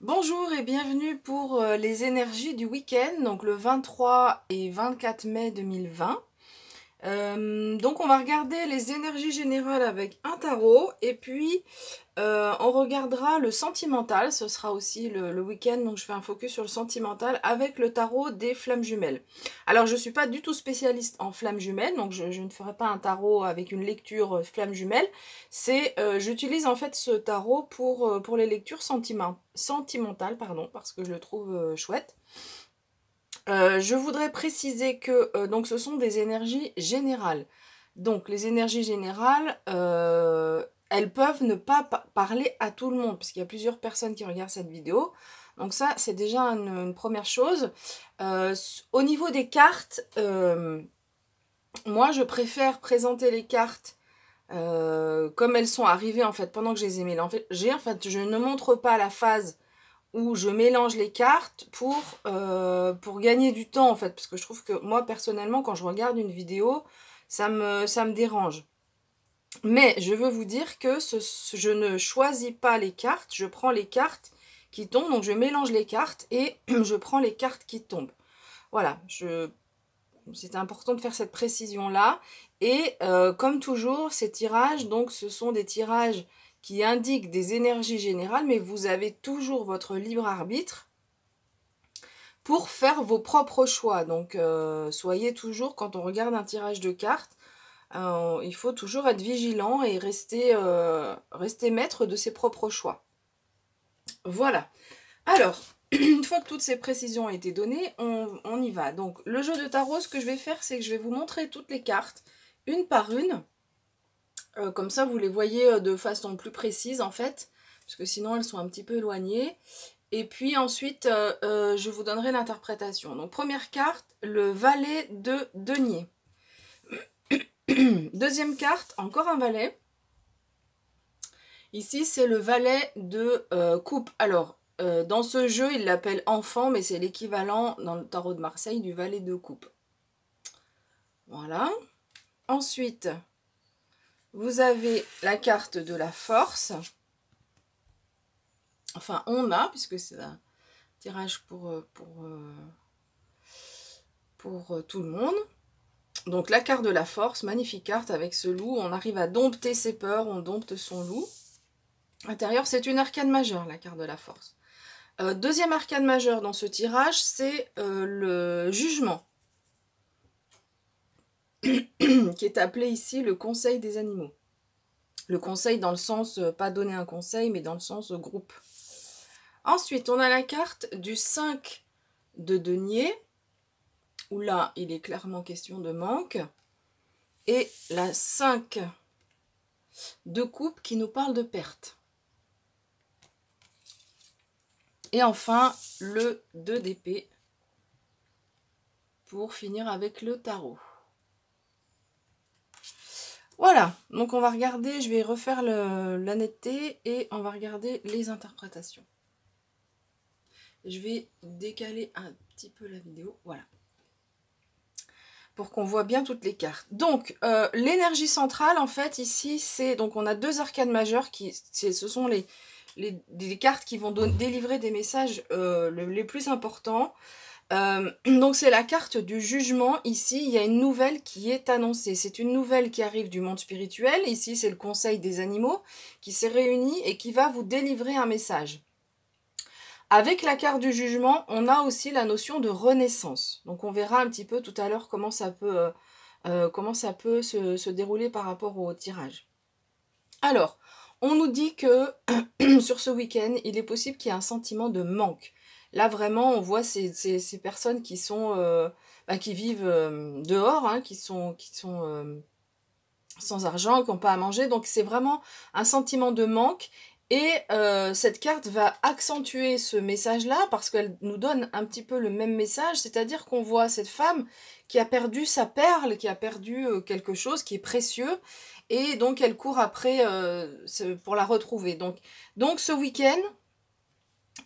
Bonjour et bienvenue pour les énergies du week-end, donc le 23 et 24 mai 2020. Donc on va regarder les énergies générales avec un tarot et puis on regardera le sentimental, ce sera aussi le week-end, donc je fais un focus sur le sentimental avec le tarot des flammes jumelles. Alors je ne suis pas du tout spécialiste en flammes jumelles, donc je ne ferai pas un tarot avec une lecture flammes jumelles, j'utilise en fait ce tarot pour les lectures sentimentales, pardon, parce que je le trouve chouette. Je voudrais préciser que donc ce sont des énergies générales. Donc les énergies générales, elles peuvent ne pas parler à tout le monde, parce qu'il y a plusieurs personnes qui regardent cette vidéo. Donc ça, c'est déjà une première chose. Au niveau des cartes, moi je préfère présenter les cartes comme elles sont arrivées en fait pendant que je les ai mélangées. En fait, je ne montre pas la phase où je mélange les cartes pour gagner du temps en fait, parce que je trouve que moi personnellement quand je regarde une vidéo ça me dérange, mais je veux vous dire que je ne choisis pas les cartes, je prends les cartes qui tombent, donc je mélange les cartes et je prends les cartes qui tombent. Voilà, c'est important de faire cette précision là. Et comme toujours, ces tirages, donc ce sont des tirages qui indiquent des énergies générales, mais vous avez toujours votre libre arbitre pour faire vos propres choix. Donc soyez toujours, quand on regarde un tirage de cartes, il faut toujours être vigilant et rester maître de ses propres choix. Voilà. Alors, une fois que toutes ces précisions ont été données, on y va. Donc, le jeu de tarot, ce que je vais faire, c'est que je vais vous montrer toutes les cartes, une par une. Comme ça, vous les voyez de façon plus précise, en fait, parce que sinon, elles sont un petit peu éloignées. Et puis ensuite, je vous donnerai l'interprétation. Donc, première carte, le valet de denier. Deuxième carte, encore un valet. Ici, c'est le valet de coupe. Alors, dans ce jeu, il l'appelle enfant, mais c'est l'équivalent dans le tarot de Marseille du valet de coupe. Voilà. Ensuite, vous avez la carte de la force. Enfin, on a, puisque c'est un tirage pour tout le monde. Donc, la carte de la force, magnifique carte avec ce loup. On arrive à dompter ses peurs, on dompte son loup. Intérieur, c'est une arcane majeure, la carte de la force. Deuxième arcane majeure dans ce tirage, c'est le jugement, qui est appelé ici le conseil des animaux. Le conseil dans le sens, pas donner un conseil, mais dans le sens groupe. Ensuite, on a la carte du 5 de denier, où là, il est clairement question de manque. Et la 5 de coupe qui nous parle de perte. Et enfin, le 2 d'épée pour finir avec le tarot. Voilà, donc on va regarder, je vais refaire la netteté et on va regarder les interprétations. Je vais décaler un petit peu la vidéo, voilà. Pour qu'on voit bien toutes les cartes. Donc, l'énergie centrale, en fait, ici, c'est... Donc, on a deux arcanes majeures, ce sont les cartes qui vont délivrer des messages les plus importants. Donc c'est la carte du jugement. Ici, il y a une nouvelle qui est annoncée. C'est une nouvelle qui arrive du monde spirituel. Ici, c'est le conseil des animaux qui s'est réuni et qui va vous délivrer un message. Avec la carte du jugement, on a aussi la notion de renaissance. Donc on verra un petit peu tout à l'heure comment ça peut se dérouler par rapport au tirage. Alors, on nous dit que sur ce week-end, il est possible qu'il y ait un sentiment de manque. Là, vraiment, on voit ces personnes qui sont, qui vivent dehors, hein, qui sont sans argent, qui n'ont pas à manger. Donc, c'est vraiment un sentiment de manque. Et cette carte va accentuer ce message-là parce qu'elle nous donne un petit peu le même message. C'est-à-dire qu'on voit cette femme qui a perdu sa perle, qui a perdu quelque chose qui est précieux. Et donc, elle court après pour la retrouver. Donc ce week-end,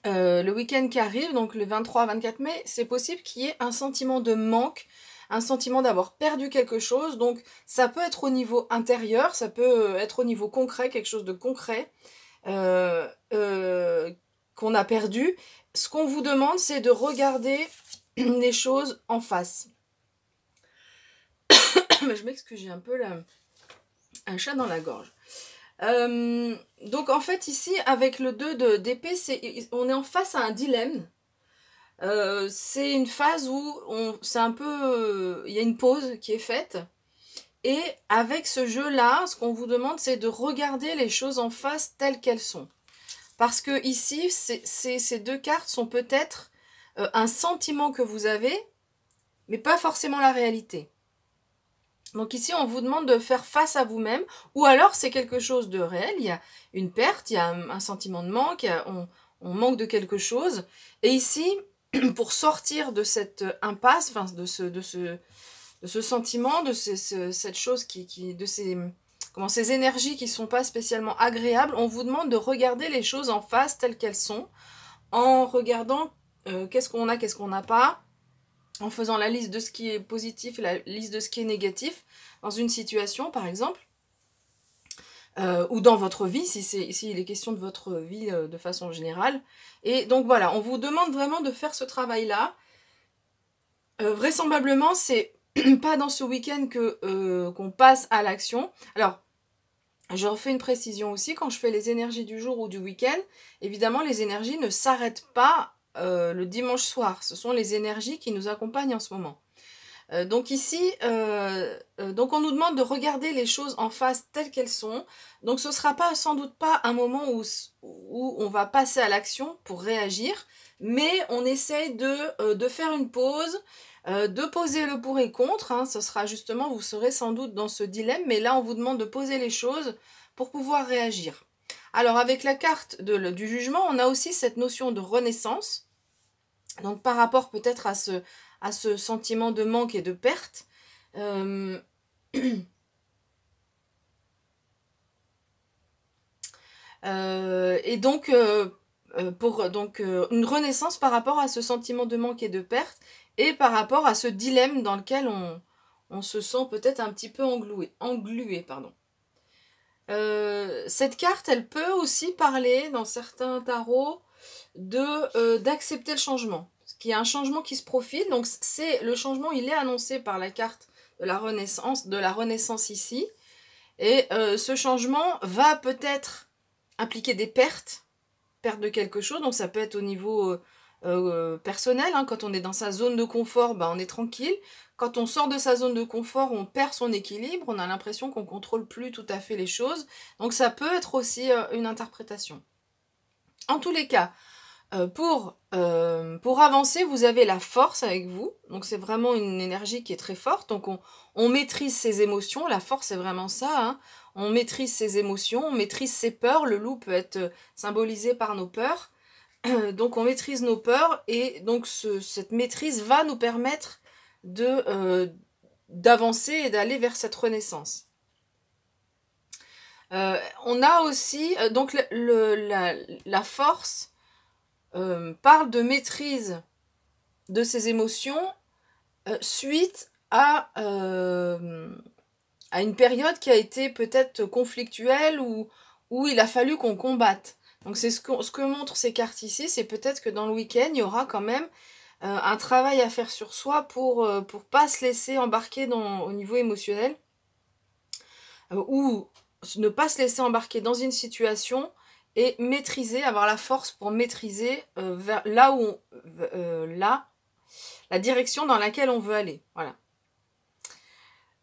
le week-end qui arrive, donc le 23-24 mai, c'est possible qu'il y ait un sentiment de manque, un sentiment d'avoir perdu quelque chose. Donc ça peut être au niveau intérieur, ça peut être au niveau concret, quelque chose de concret, qu'on qu'on a perdu. Ce qu'on vous demande, c'est de regarder les choses en face. Je m'excuse, j'ai un peu un chat dans la gorge. Donc en fait ici, avec le 2 d'épée, on est en face à un dilemme. C'est une phase où c'est un peu, il y a une pause qui est faite. Et avec ce jeu-là, ce qu'on vous demande, c'est de regarder les choses en face telles qu'elles sont. Parce que ici, ces deux cartes sont peut-être un sentiment que vous avez, mais pas forcément la réalité. Donc ici, on vous demande de faire face à vous-même, ou alors c'est quelque chose de réel, il y a une perte, il y a un sentiment de manque, on manque de quelque chose. Et ici, pour sortir de cette impasse, enfin de ce sentiment, de cette chose de ces énergies qui ne sont pas spécialement agréables, on vous demande de regarder les choses en face telles qu'elles sont, en regardant qu'est-ce qu'on a, qu'est-ce qu'on n'a pas, en faisant la liste de ce qui est positif et la liste de ce qui est négatif dans une situation, par exemple, ou dans votre vie, si il est question de votre vie de façon générale. Et donc voilà, on vous demande vraiment de faire ce travail-là. Vraisemblablement, c'est pas dans ce week-end qu'on passe à l'action. Alors, je refais une précision aussi, quand je fais les énergies du jour ou du week-end, évidemment, les énergies ne s'arrêtent pas le dimanche soir. Ce sont les énergies qui nous accompagnent en ce moment. Donc ici, donc on nous demande de regarder les choses en face telles qu'elles sont. Donc ce ne sera pas, sans doute pas un moment où on va passer à l'action pour réagir, mais on essaye de faire une pause, de poser le pour et contre. Hein. Ce sera justement, vous serez sans doute dans ce dilemme, mais là on vous demande de poser les choses pour pouvoir réagir. Alors avec la carte du jugement, on a aussi cette notion de renaissance. Donc par rapport peut-être à ce sentiment de manque et de perte. Et donc, une renaissance par rapport à ce sentiment de manque et de perte, et par rapport à ce dilemme dans lequel on se sent peut-être un petit peu englué. Cette carte, elle peut aussi parler, dans certains tarots, d'accepter le changement. Qu'il y a un changement qui se profile. Donc le changement, il est annoncé par la carte de la renaissance ici. Et ce changement va peut-être impliquer des pertes de quelque chose. Donc ça peut être au niveau personnel. Hein. Quand on est dans sa zone de confort, on est tranquille. Quand on sort de sa zone de confort, on perd son équilibre. On a l'impression qu'on ne contrôle plus tout à fait les choses. Donc ça peut être aussi une interprétation. En tous les cas, pour avancer, vous avez la force avec vous. Donc c'est vraiment une énergie qui est très forte. Donc on maîtrise ses émotions. La force, c'est vraiment ça. Hein. On maîtrise ses émotions, on maîtrise ses peurs. Le loup peut être symbolisé par nos peurs. Donc on maîtrise nos peurs. Et donc cette maîtrise va nous permettre d'avancer et d'aller vers cette renaissance. On a aussi... donc la force... parle de maîtrise de ses émotions suite à une période qui a été peut-être conflictuelle ou où il a fallu qu'on combatte. Donc c'est ce que montrent ces cartes ici, c'est peut-être que dans le week-end, il y aura quand même un travail à faire sur soi pour pas se laisser embarquer au niveau émotionnel ou ne pas se laisser embarquer dans une situation et maîtriser, avoir la force pour maîtriser vers la direction dans laquelle on veut aller. Voilà.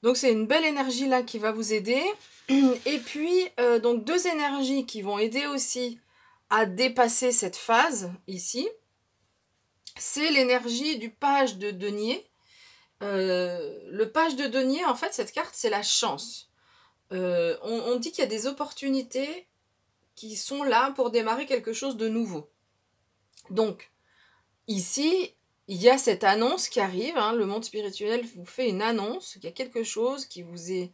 Donc c'est une belle énergie là qui va vous aider. Et puis, donc deux énergies qui vont aider aussi à dépasser cette phase ici. C'est l'énergie du page de denier. Le page de denier, en fait, cette carte, c'est la chance. On dit qu'il y a des opportunités qui sont là pour démarrer quelque chose de nouveau. Donc, ici, il y a cette annonce qui arrive. Hein, le monde spirituel vous fait une annonce. Il y a quelque chose qui vous est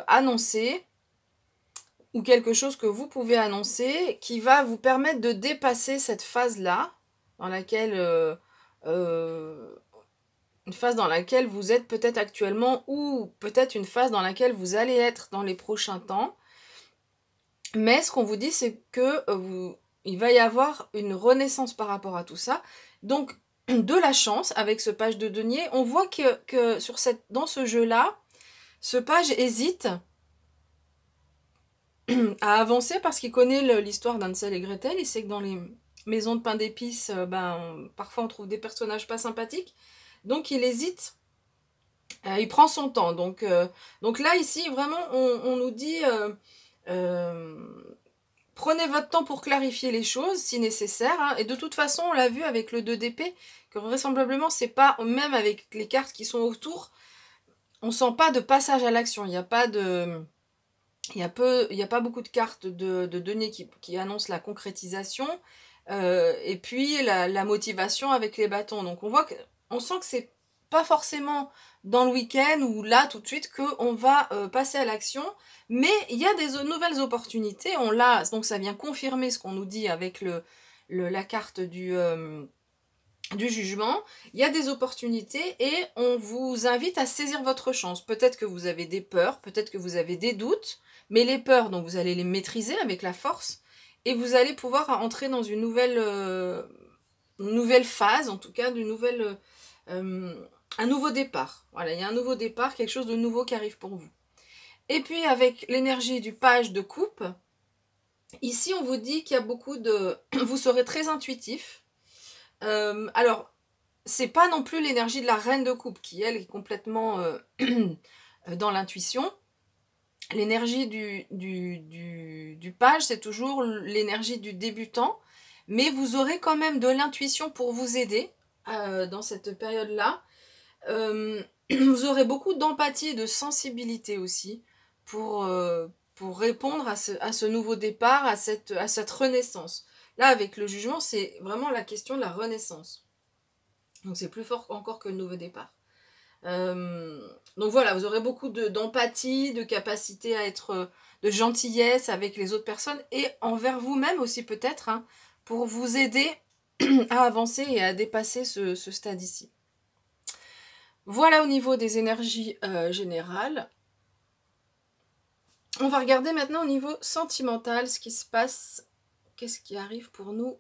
annoncé ou quelque chose que vous pouvez annoncer qui va vous permettre de dépasser cette phase-là dans laquelle... une phase dans laquelle vous êtes peut-être actuellement ou peut-être une phase dans laquelle vous allez être dans les prochains temps. Mais ce qu'on vous dit, c'est que il va y avoir une renaissance par rapport à tout ça. Donc, de la chance avec ce page de denier. On voit que dans ce jeu-là, ce page hésite à avancer parce qu'il connaît l'histoire d'Hansel et Gretel. Il sait que dans les maisons de pain d'épices, parfois on trouve des personnages pas sympathiques. Donc il hésite, il prend son temps. Donc là, ici, vraiment, on nous dit... prenez votre temps pour clarifier les choses si nécessaire. Hein. Et de toute façon, on l'a vu avec le 2 d'épée, que vraisemblablement, c'est pas, même avec les cartes qui sont autour, on sent pas de passage à l'action. Il n'y a pas de... Il y a pas beaucoup de cartes de denier qui annoncent la concrétisation. Et puis la motivation avec les bâtons. Donc on sent que c'est pas forcément dans le week-end ou là tout de suite qu'on va passer à l'action, mais il y a des nouvelles opportunités. Donc ça vient confirmer ce qu'on nous dit avec la carte du jugement. Il y a des opportunités et on vous invite à saisir votre chance. Peut-être que vous avez des peurs, peut-être que vous avez des doutes, mais les peurs, donc vous allez les maîtriser avec la force. Et vous allez pouvoir entrer dans une nouvelle phase, en tout cas, un nouveau départ. Voilà, il y a un nouveau départ, quelque chose de nouveau qui arrive pour vous. Et puis, avec l'énergie du page de coupe, ici, on vous dit qu'il y a beaucoup de... Vous serez très intuitif. Alors, c'est pas non plus l'énergie de la reine de coupe, qui, elle, est complètement dans l'intuition. L'énergie du page, c'est toujours l'énergie du débutant, mais vous aurez quand même de l'intuition pour vous aider dans cette période-là. Vous aurez beaucoup d'empathie et de sensibilité aussi pour répondre à ce nouveau départ, à cette renaissance. Là, avec le jugement, c'est vraiment la question de la renaissance. Donc c'est plus fort encore que le nouveau départ. Donc voilà, vous aurez beaucoup d'empathie, de capacité à être de gentillesse avec les autres personnes et envers vous-même aussi peut-être, hein, pour vous aider à avancer et à dépasser ce stade ici. Voilà au niveau des énergies générales. On va regarder maintenant au niveau sentimental ce qui se passe, qu'est-ce qui arrive pour nous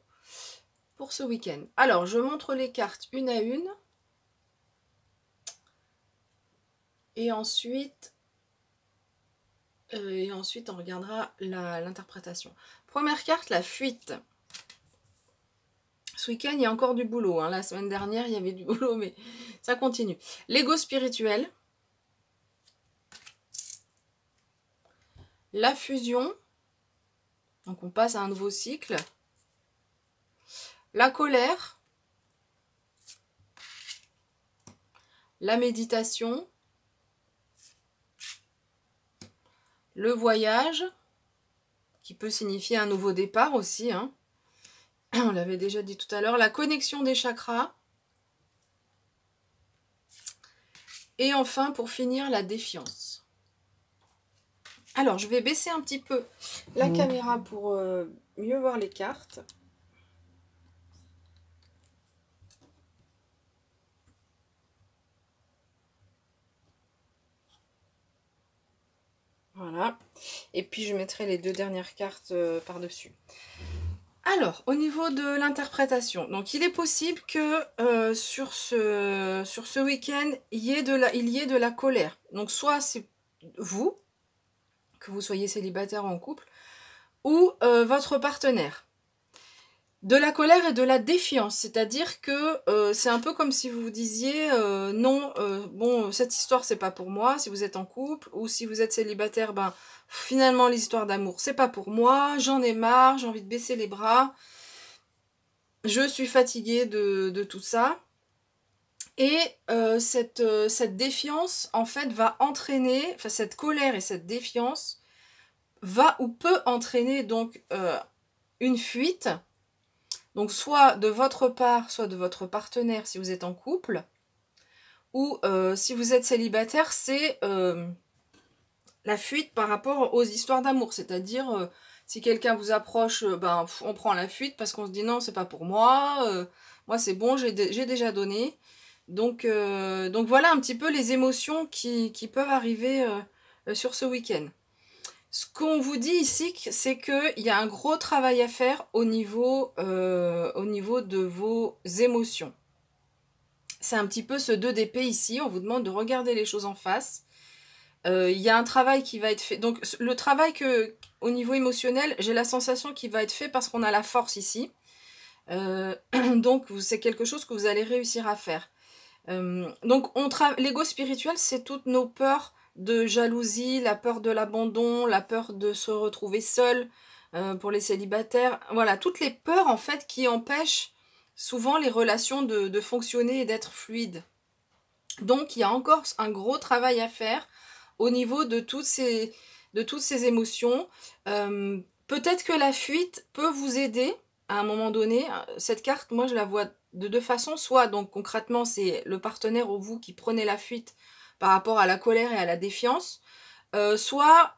pour ce week-end. Alors, je montre les cartes une à une. Et ensuite, on regardera l'interprétation. Première carte, la fuite. Ce week-end, il y a encore du boulot. Hein. La semaine dernière, il y avait du boulot, mais ça continue. L'ego spirituel. La fusion. Donc, on passe à un nouveau cycle. La colère. La méditation. Le voyage, qui peut signifier un nouveau départ aussi. Hein. On l'avait déjà dit tout à l'heure. La connexion des chakras. Et enfin, pour finir, la défiance. Alors, je vais baisser un petit peu la caméra pour mieux voir les cartes. Voilà. Et puis, je mettrai les deux dernières cartes par-dessus. Alors, au niveau de l'interprétation, donc il est possible que sur ce week-end, il y ait de la colère. Donc, soit c'est vous, que vous soyez célibataire ou en couple, ou votre partenaire. De la colère et de la défiance, c'est-à-dire que c'est un peu comme si vous vous disiez non, bon, cette histoire c'est pas pour moi, si vous êtes en couple, ou si vous êtes célibataire, ben finalement l'histoire d'amour c'est pas pour moi, j'en ai marre, j'ai envie de baisser les bras, je suis fatiguée de tout ça. Et cette défiance en fait va entraîner, enfin cette colère et cette défiance va ou peut entraîner donc une fuite. Donc soit de votre part, soit de votre partenaire si vous êtes en couple, ou si vous êtes célibataire, c'est la fuite par rapport aux histoires d'amour. C'est-à-dire, si quelqu'un vous approche, on prend la fuite parce qu'on se dit non, c'est pas pour moi, moi c'est bon, j'ai déjà donné. Donc voilà un petit peu les émotions qui peuvent arriver sur ce week-end. Ce qu'on vous dit ici, c'est qu'il y a un gros travail à faire au niveau de vos émotions. C'est un petit peu ce 2 d'épée ici, on vous demande de regarder les choses en face. Il y a un travail qui va être fait. Donc le travail au niveau émotionnel, j'ai la sensation qu'il va être fait parce qu'on a la force ici. Donc c'est quelque chose que vous allez réussir à faire. Donc l'ego spirituel, c'est toutes nos peurs de jalousie, la peur de l'abandon, la peur de se retrouver seul pour les célibataires. Voilà, toutes les peurs en fait qui empêchent souvent les relations de fonctionner et d'être fluides. Donc il y a encore un gros travail à faire au niveau de toutes ces émotions. Peut-être que la fuite peut vous aider à un moment donné. Cette carte, moi je la vois de deux façons. Soit donc concrètement c'est le partenaire ou vous qui prenez la fuite par rapport à la colère et à la défiance. Soit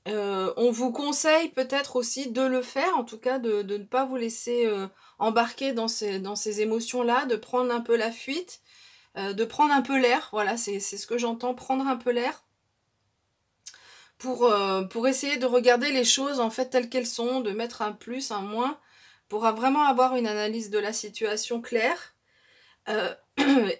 on vous conseille peut-être aussi de le faire, en tout cas de ne pas vous laisser embarquer dans ces émotions-là, de prendre un peu la fuite. De prendre un peu l'air, voilà, c'est ce que j'entends, prendre un peu l'air pour essayer de regarder les choses en fait telles qu'elles sont, de mettre un plus, un moins, pour vraiment avoir une analyse de la situation claire. Euh,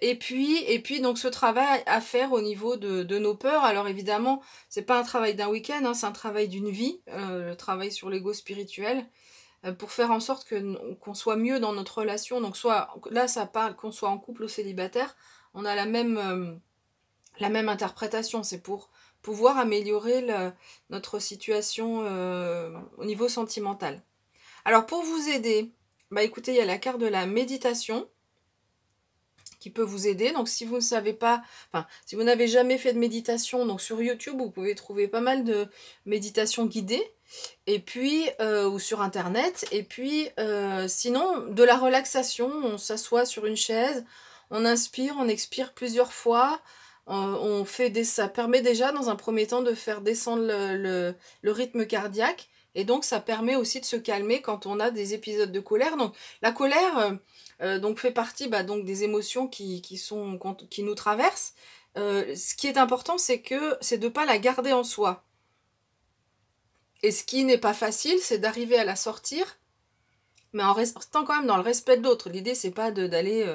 et puis donc ce travail à faire au niveau de nos peurs. Alors évidemment, c'est pas un travail d'un week-end, hein, c'est un travail d'une vie, le travail sur l'ego spirituel, pour faire en sorte qu'on soit mieux dans notre relation. Donc soit là ça parle qu'on soit en couple ou célibataire, on a la même interprétation, c'est pour pouvoir améliorer notre situation au niveau sentimental. Alors pour vous aider, bah écoutez, il y a la carte de la méditation qui peut vous aider. Donc si vous ne savez pas, enfin si vous n'avez jamais fait de méditation, donc sur YouTube vous pouvez trouver pas mal de méditations guidées, et puis ou sur internet, et puis sinon de la relaxation, on s'assoit sur une chaise, on inspire, on expire plusieurs fois. Ça permet déjà dans un premier temps de faire descendre le rythme cardiaque, et donc ça permet aussi de se calmer quand on a des épisodes de colère. Donc la colère donc fait partie donc, des émotions qui nous traversent. Ce qui est important, c'est de ne pas la garder en soi. Et ce qui n'est pas facile, c'est d'arriver à la sortir, mais en restant quand même dans le respect de l'autre. L'idée, c'est pas d'aller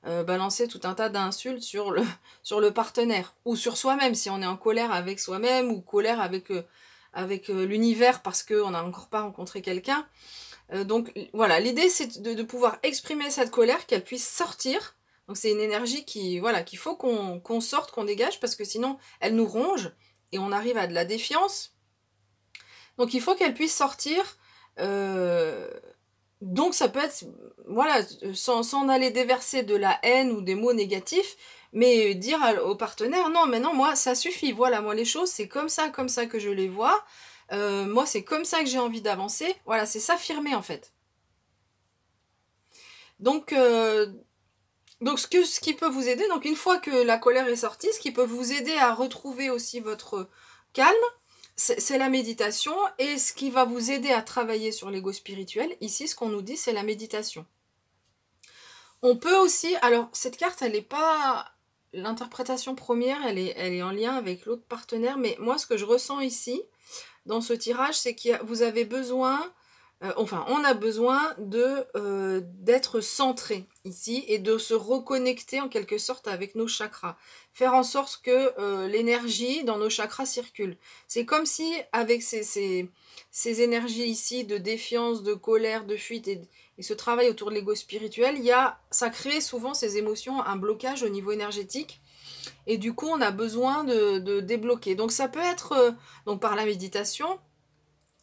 balancer tout un tas d'insultes sur le partenaire, ou sur soi-même, si on est en colère avec soi-même, ou colère avec l'univers parce qu'on n'a encore pas rencontré quelqu'un. Donc voilà, l'idée c'est de pouvoir exprimer cette colère, qu'elle puisse sortir. Donc c'est une énergie qu'il faut qu'on sorte, qu'on dégage, parce que sinon elle nous ronge et on arrive à de la défiance. Donc il faut qu'elle puisse sortir. Donc ça peut être, voilà, sans aller déverser de la haine ou des mots négatifs, mais dire au partenaire, non, mais non, moi ça suffit, voilà, moi les choses c'est comme ça que je les vois, moi c'est comme ça que j'ai envie d'avancer, voilà, c'est s'affirmer en fait. Donc ce qui peut vous aider, donc une fois que la colère est sortie, ce qui peut vous aider à retrouver aussi votre calme, c'est la méditation. Et ce qui va vous aider à travailler sur l'ego spirituel, ici ce qu'on nous dit c'est la méditation. On peut aussi, alors cette carte elle n'est pas, l'interprétation première elle est en lien avec l'autre partenaire, mais moi ce que je ressens ici dans ce tirage, c'est que vous avez besoin, on a besoin d'être centré ici et de se reconnecter en quelque sorte avec nos chakras. Faire en sorte que l'énergie dans nos chakras circule. C'est comme si avec ces énergies ici de défiance, de colère, de fuite et ce travail autour de l'ego spirituel, ça crée souvent ces émotions, un blocage au niveau énergétique. Et du coup, on a besoin de débloquer. Donc ça peut être donc par la méditation,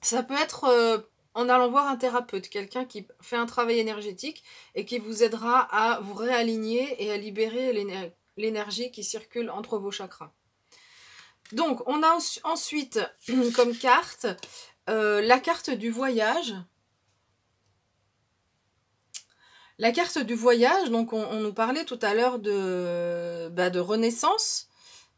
ça peut être en allant voir un thérapeute, quelqu'un qui fait un travail énergétique et qui vous aidera à vous réaligner et à libérer l'énergie qui circule entre vos chakras. Donc, on a ensuite comme carte la carte du voyage. La carte du voyage, donc on nous parlait tout à l'heure de renaissance.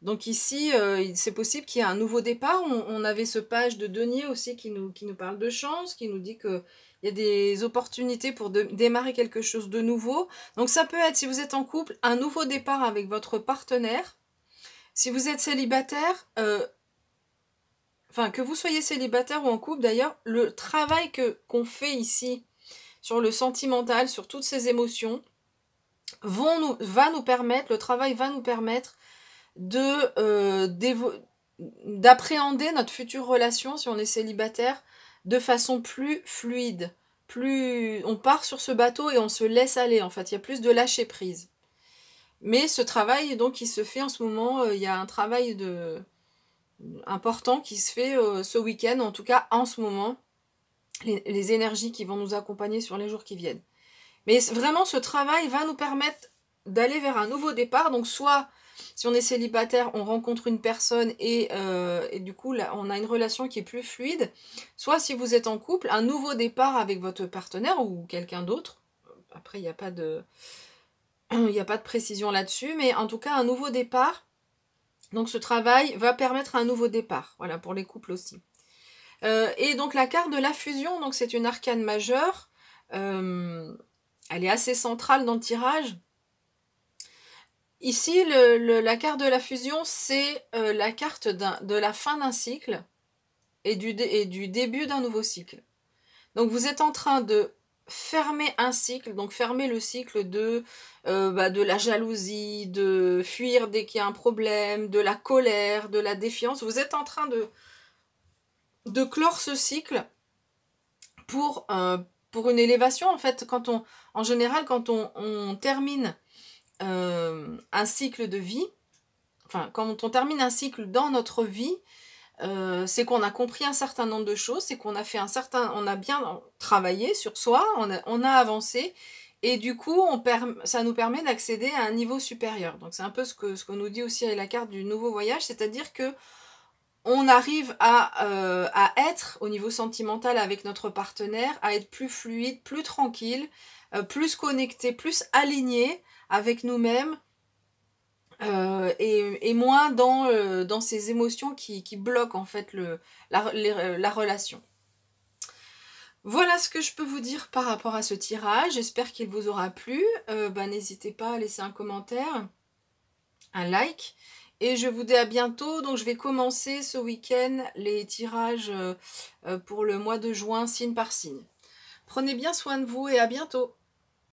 Donc ici, c'est possible qu'il y ait un nouveau départ. On avait ce page de denier aussi qui nous parle de chance, qui nous dit qu'il y a des opportunités pour démarrer quelque chose de nouveau. Donc ça peut être, si vous êtes en couple, un nouveau départ avec votre partenaire. Si vous êtes célibataire, enfin que vous soyez célibataire ou en couple d'ailleurs, le travail qu'on fait ici sur le sentimental, sur toutes ces émotions, va nous permettre, le travail va nous permettre d'appréhender notre future relation, si on est célibataire, de façon plus fluide. Plus on part sur ce bateau et on se laisse aller, en fait. Il y a plus de lâcher prise. Mais ce travail, donc, qui se fait en ce moment, il y a un travail important qui se fait ce week-end, en tout cas en ce moment, les énergies qui vont nous accompagner sur les jours qui viennent. Mais vraiment, ce travail va nous permettre d'aller vers un nouveau départ. Donc, soit, si on est célibataire, on rencontre une personne et du coup, là, on a une relation qui est plus fluide. Soit, si vous êtes en couple, un nouveau départ avec votre partenaire ou quelqu'un d'autre. Après, il n'y a pas de... Il n'y a pas de précision là-dessus, mais en tout cas, un nouveau départ. Donc, ce travail va permettre un nouveau départ. Voilà, pour les couples aussi. Et donc, la carte de la fusion, donc c'est une arcane majeure. Elle est assez centrale dans le tirage. Ici, la carte de la fusion, c'est la carte de la fin d'un cycle et du début d'un nouveau cycle. Donc, vous êtes en train de fermer un cycle, donc fermer le cycle de la jalousie, de fuir dès qu'il y a un problème, de la colère, de la défiance. Vous êtes en train de clore ce cycle pour une élévation. En fait, en général, quand on termine un cycle de vie, enfin, quand on termine un cycle dans notre vie, c'est qu'on a compris un certain nombre de choses, c'est qu'on a fait on a bien travaillé sur soi, on a avancé, et du coup, ça nous permet d'accéder à un niveau supérieur. Donc c'est un peu ce que nous dit aussi la carte du nouveau voyage, c'est-à-dire que on arrive à être au niveau sentimental avec notre partenaire, à être plus fluide, plus tranquille, plus connecté, plus aligné avec nous-mêmes, et moins dans ces émotions qui bloquent en fait la relation. Voilà ce que je peux vous dire par rapport à ce tirage. J'espère qu'il vous aura plu. N'hésitez pas à laisser un commentaire, un like. Et je vous dis à bientôt. Donc je vais commencer ce week-end les tirages pour le mois de juin, signe par signe. Prenez bien soin de vous et à bientôt.